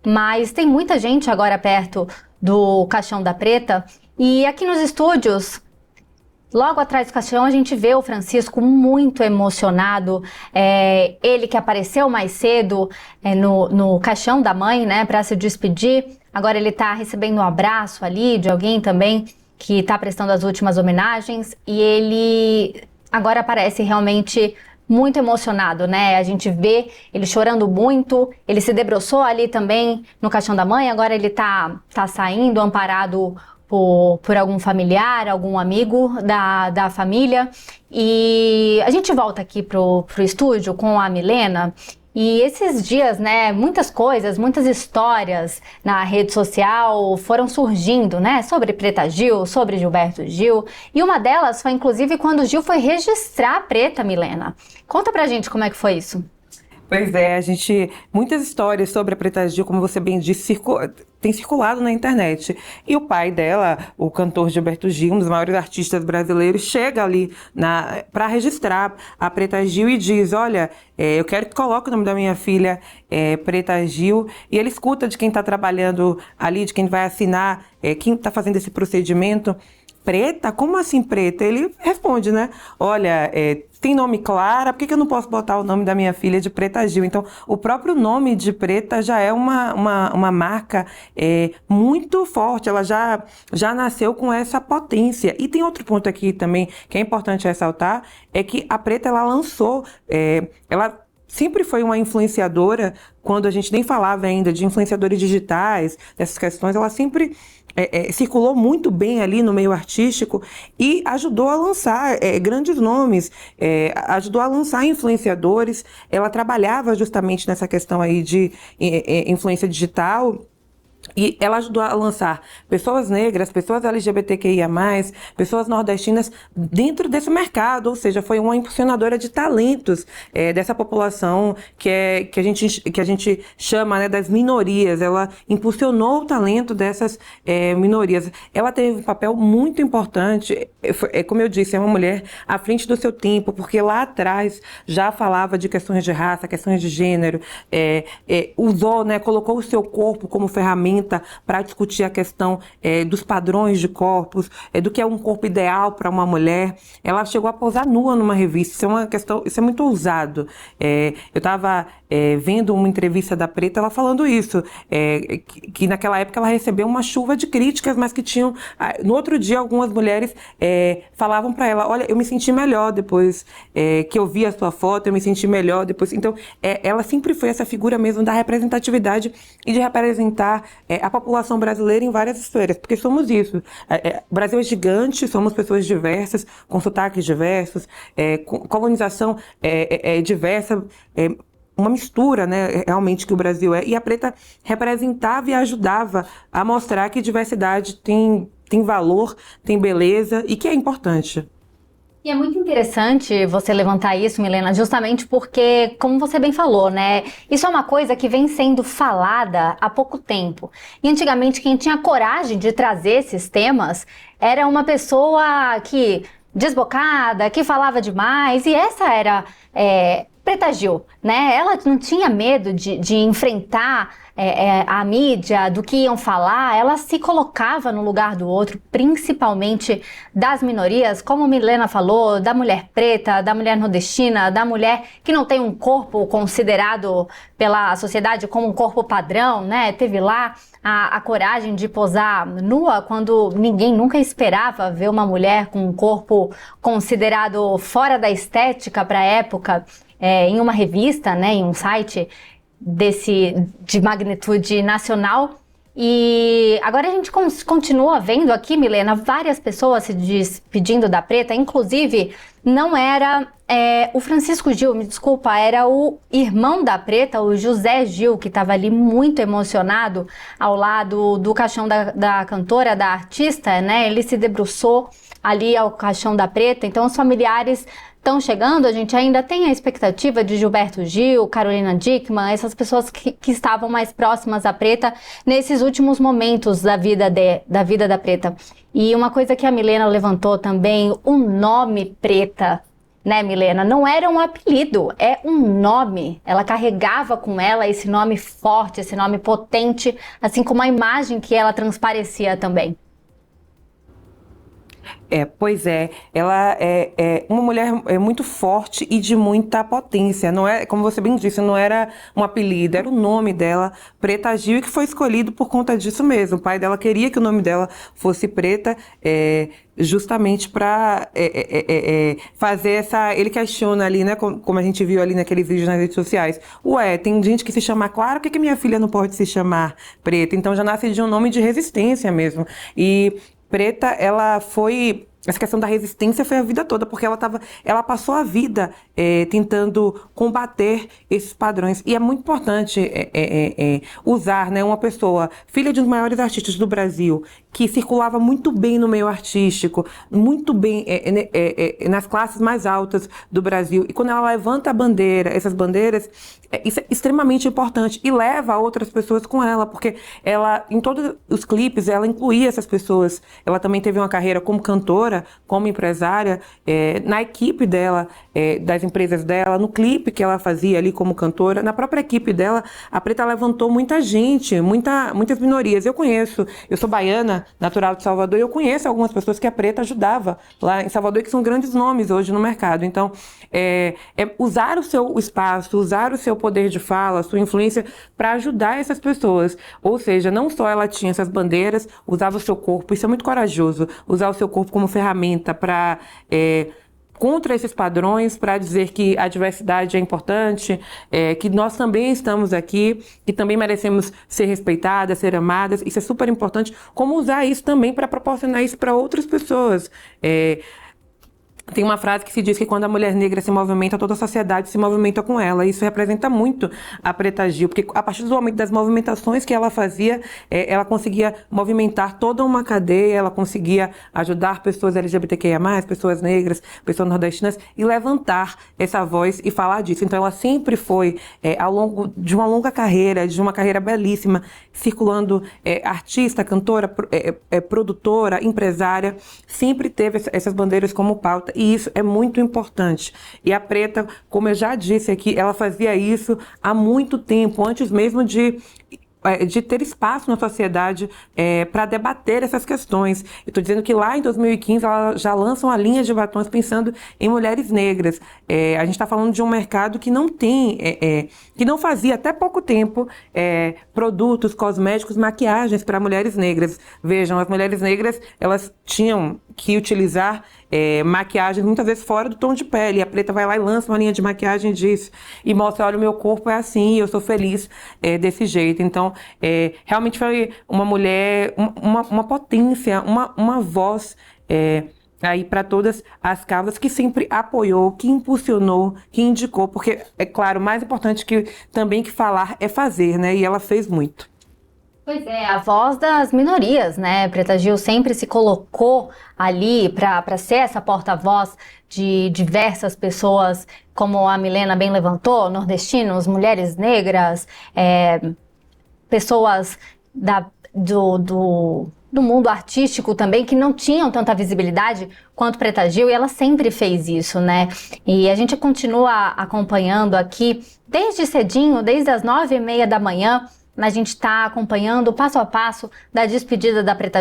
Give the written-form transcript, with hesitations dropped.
mas tem muita gente agora perto do caixão da Preta. E aqui nos estúdios, logo atrás do caixão, a gente vê o Francisco muito emocionado. Ele que apareceu mais cedo no caixão da mãe, né, para se despedir. Agora ele está recebendo um abraço ali de alguém também que está prestando as últimas homenagens. E ele agora parece realmente muito emocionado, né? A gente vê ele chorando muito, ele se debruçou ali também no caixão da mãe, agora ele tá saindo amparado por algum familiar, algum amigo da família. E a gente volta aqui pro estúdio com a Milena. E esses dias, né, muitas coisas, muitas histórias na rede social foram surgindo, né, sobre Preta Gil, sobre Gilberto Gil. E uma delas foi, inclusive, quando o Gil foi registrar a Preta, Milena. Conta pra gente como é que foi isso. Pois é, muitas histórias sobre a Preta Gil, como você bem disse, tem circulado na internet. E o pai dela, o cantor Gilberto Gil, um dos maiores artistas brasileiros, chega ali para registrar a Preta Gil e diz, olha, eu quero que coloque o nome da minha filha, Preta Gil. E ele escuta de quem está trabalhando ali, de quem vai assinar, quem está fazendo esse procedimento. Preta? Como assim preta? Ele responde, né? Olha, tem nome Clara, por que eu não posso botar o nome da minha filha de Preta Gil? Então, o próprio nome de Preta já é uma marca muito forte, ela já nasceu com essa potência. E tem outro ponto aqui também que é importante ressaltar, é que a Preta, ela lançou, ela sempre foi uma influenciadora, quando a gente nem falava ainda de influenciadores digitais, dessas questões, ela sempre circulou muito bem ali no meio artístico e ajudou a lançar grandes nomes, ajudou a lançar influenciadores. Ela trabalhava justamente nessa questão aí de influência digital. E ela ajudou a lançar pessoas negras, pessoas LGBTQIA+, pessoas nordestinas dentro desse mercado, ou seja, foi uma impulsionadora de talentos dessa população que a gente chama, né, das minorias. Ela impulsionou o talento dessas minorias. Ela teve um papel muito importante, como eu disse, é uma mulher à frente do seu tempo, porque lá atrás já falava de questões de raça, questões de gênero, usou, né, colocou o seu corpo como ferramenta para discutir a questão dos padrões de corpos, do que é um corpo ideal para uma mulher. Ela chegou a posar nua numa revista. Isso é uma questão, isso é muito ousado. Eu estava vendo uma entrevista da Preta, ela falando isso, que naquela época ela recebeu uma chuva de críticas, mas que tinham... No outro dia, algumas mulheres falavam para ela, olha, eu me senti melhor depois que eu vi a sua foto, eu me senti melhor depois. Então, ela sempre foi essa figura mesmo da representatividade e de representar a população brasileira em várias esferas, porque somos isso. O Brasil é gigante, somos pessoas diversas, com sotaques diversos, colonização diversa, uma mistura, né, realmente que o Brasil é. E a Preta representava e ajudava a mostrar que diversidade tem valor, tem beleza e que é importante. E é muito interessante você levantar isso, Milena, justamente porque, como você bem falou, né, isso é uma coisa que vem sendo falada há pouco tempo. E antigamente quem tinha coragem de trazer esses temas era uma pessoa que desbocada, que falava demais, e essa era Preta Gil, né? Ela não tinha medo de enfrentar a mídia, do que iam falar. Ela se colocava no lugar do outro, principalmente das minorias, como Milena falou, da mulher preta, da mulher nordestina, da mulher que não tem um corpo considerado pela sociedade como um corpo padrão, né? Teve lá a coragem de posar nua quando ninguém nunca esperava ver uma mulher com um corpo considerado fora da estética para a época, em uma revista, né, em um site de magnitude nacional. E agora a gente continua vendo aqui, Milena, várias pessoas se despedindo da Preta, inclusive não era o Francisco Gil, me desculpa, era o irmão da Preta, o José Gil, que estava ali muito emocionado ao lado do caixão da cantora, da artista, né? Ele se debruçou ali ao caixão da Preta, então os familiares estão chegando. A gente ainda tem a expectativa de Gilberto Gil, Carolina Dickmann, essas pessoas que estavam mais próximas à Preta nesses últimos momentos da vida da Preta. E uma coisa que a Milena levantou também, o nome Preta, né, Milena? Não era um apelido, é um nome. Ela carregava com ela esse nome forte, esse nome potente, assim como a imagem que ela transparecia também. Pois é, ela é uma mulher muito forte e de muita potência. Não é, como você bem disse, não era um apelido, era o nome dela, Preta Gil, e que foi escolhido por conta disso mesmo. O pai dela queria que o nome dela fosse Preta, justamente para fazer essa. Ele questiona ali, né, como a gente viu ali naqueles vídeos nas redes sociais. Ué, tem gente que se chama Clara, por que minha filha não pode se chamar Preta? Então já nasce de um nome de resistência mesmo. E Preta, ela foi. Essa questão da resistência foi a vida toda, porque ela passou a vida tentando combater esses padrões. E é muito importante usar, né, uma pessoa, filha de um dos maiores artistas do Brasil, que circulava muito bem no meio artístico, muito bem nas classes mais altas do Brasil. E quando ela levanta a bandeira, essas bandeiras, isso é extremamente importante. E leva outras pessoas com ela, porque ela, em todos os clipes, ela incluía essas pessoas. Ela também teve uma carreira como cantora, como empresária, na equipe dela, das empresas dela, no clipe que ela fazia ali como cantora, na própria equipe dela, a Preta levantou muita gente, muitas minorias. Eu sou baiana, natural de Salvador, e eu conheço algumas pessoas que a Preta ajudava lá em Salvador, que são grandes nomes hoje no mercado. Então, usar o seu espaço, usar o seu poder de fala, a sua influência para ajudar essas pessoas. Ou seja, não só ela tinha essas bandeiras, usava o seu corpo, isso é muito corajoso, usar o seu corpo como ferramenta para contra esses padrões, para dizer que a diversidade é importante, que nós também estamos aqui, que também merecemos ser respeitadas, ser amadas. Isso é super importante. Como usar isso também para proporcionar isso para outras pessoas. Tem uma frase que se diz que quando a mulher negra se movimenta, toda a sociedade se movimenta com ela. Isso representa muito a Preta Gil, porque a partir do momento das movimentações que ela fazia, ela conseguia movimentar toda uma cadeia, ela conseguia ajudar pessoas LGBTQIA+, pessoas negras, pessoas nordestinas, e levantar essa voz e falar disso. Então ela sempre foi, ao longo de uma longa carreira, de uma carreira belíssima, circulando artista, cantora, produtora, empresária, sempre teve essas bandeiras como pauta. E isso é muito importante. E a Preta, como eu já disse aqui, ela fazia isso há muito tempo, antes mesmo de ter espaço na sociedade para debater essas questões. Eu estou dizendo que lá em 2015 ela já lança uma linha de batons pensando em mulheres negras. A gente está falando de um mercado que não tem, que não fazia até pouco tempo produtos, cosméticos, maquiagens para mulheres negras. Vejam, as mulheres negras, elas tinham que utilizar maquiagem muitas vezes fora do tom de pele. E a Preta vai lá e lança uma linha de maquiagem disso e mostra, olha, o meu corpo é assim, eu sou feliz desse jeito. Então, realmente foi uma mulher, uma potência, uma voz aí para todas as causas, que sempre apoiou, que impulsionou, que indicou, porque, é claro, o mais importante também que falar é fazer, né? E ela fez muito. Pois é, a voz das minorias, né? Preta Gil sempre se colocou ali para ser essa porta-voz de diversas pessoas, como a Milena bem levantou, nordestinos, mulheres negras, pessoas do mundo artístico também, que não tinham tanta visibilidade quanto Preta Gil, e ela sempre fez isso, né? E a gente continua acompanhando aqui desde cedinho, desde as 9h30 da manhã, a gente está acompanhando o passo a passo da despedida da Preta